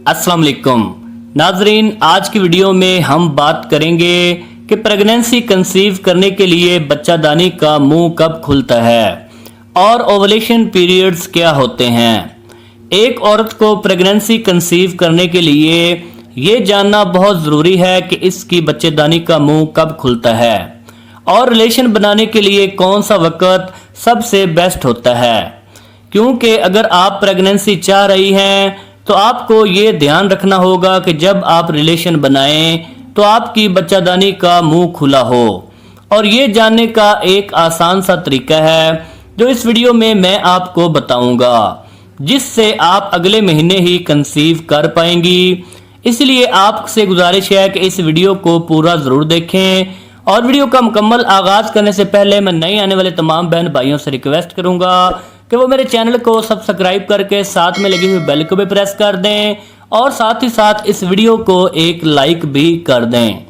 अस्सलाम वालेकुम नाजरीन, आज की वीडियो में हम बात करेंगे कि प्रेगनेंसी कंसीव करने के लिए बच्चादानी का मुंह कब खुलता है और ओवुलेशन पीरियड्स क्या होते हैं। एक औरत को प्रेगनेंसी कंसीव करने के लिए ये जानना बहुत ज़रूरी है कि इसकी बच्चेदानी का मुंह कब खुलता है और रिलेशन बनाने के लिए कौन सा वक्त सबसे बेस्ट होता है, क्योंकि अगर आप प्रेगनेंसी चाह रही हैं तो आपको ये ध्यान रखना होगा कि जब आप रिलेशन बनाएं तो आपकी बच्चादानी का मुंह खुला हो। और ये जानने का एक आसान सा तरीका है जो इस वीडियो में मैं आपको बताऊंगा, जिससे आप अगले महीने ही कंसीव कर पाएंगी। इसलिए आपसे गुजारिश है कि इस वीडियो को पूरा ज़रूर देखें। और वीडियो का मुकम्मल आगाज़ करने से पहले मैं नए आने वाले तमाम बहन भाइयों से रिक्वेस्ट करूंगा कि वो मेरे चैनल को सब्सक्राइब करके साथ में लगी हुई बेल को भी प्रेस कर दें और साथ ही साथ इस वीडियो को एक लाइक भी कर दें।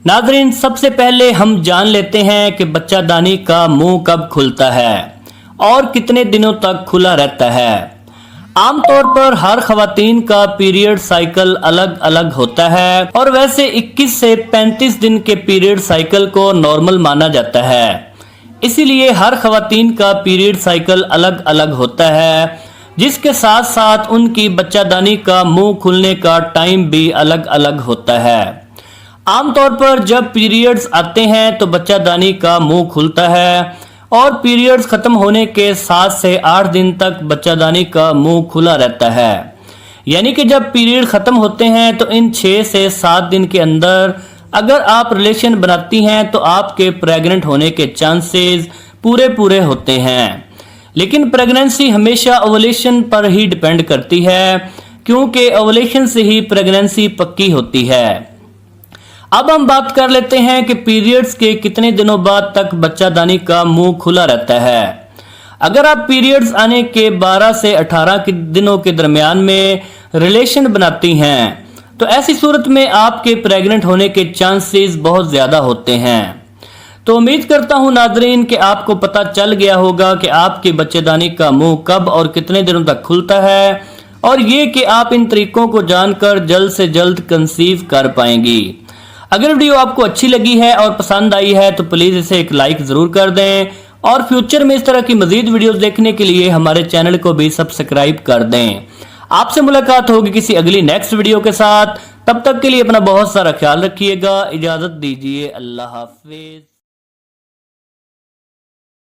नाज़रीन, सबसे पहले हम जान लेते हैं कि बच्चादानी का मुंह कब खुलता है और कितने दिनों तक खुला रहता है। आमतौर पर हर ख़वातीन का पीरियड साइकिल अलग अलग होता है और वैसे 21 से 35 दिन के पीरियड साइकिल को नॉर्मल माना जाता है। इसीलिए हर ख़वातीन का पीरियड साइकिल अलग अलग होता है, जिसके साथ साथ उनकी बच्चादानी का मुंह खुलने का टाइम भी अलग अलग होता है। आमतौर पर जब पीरियड्स आते हैं तो बच्चादानी का मुंह खुलता है और पीरियड्स ख़त्म होने के 7 से 8 दिन तक बच्चादानी का मुंह खुला रहता है। यानी कि जब पीरियड ख़त्म होते हैं तो इन 6 से 7 दिन के अंदर अगर आप रिलेशन बनाती हैं तो आपके प्रेग्नेंट होने के चांसेस पूरे होते हैं। लेकिन प्रेगनेंसी हमेशा ओवुलेशन पर ही डिपेंड करती है, क्योंकि ओवुलेशन से ही प्रेगनेंसी पक्की होती है। अब हम बात कर लेते हैं कि पीरियड्स के कितने दिनों बाद तक बच्चादानी का मुंह खुला रहता है। अगर आप पीरियड्स आने के 12 से 18 दिनों के दरमियान में रिलेशन बनाती हैं तो ऐसी सूरत में आपके प्रेग्नेंट होने के चांसेस बहुत ज़्यादा होते हैं। तो उम्मीद करता हूं नाजरीन कि आपको पता चल गया होगा कि आपकी बच्चेदानी का मुंह कब और कितने दिनों तक खुलता है, और ये कि आप इन तरीकों को जानकर जल्द से जल्द कंसीव कर पाएंगी। अगर वीडियो आपको अच्छी लगी है और पसंद आई है तो प्लीज़ इसे एक लाइक ज़रूर कर दें और फ्यूचर में इस तरह की मज़ीद वीडियोज़ देखने के लिए हमारे चैनल को भी सब्सक्राइब कर दें। आपसे मुलाकात होगी किसी अगली नेक्स्ट वीडियो के साथ। तब तक के लिए अपना बहुत सारा ख्याल रखिएगा। इजाज़त दीजिए। अल्लाह हाफिज़।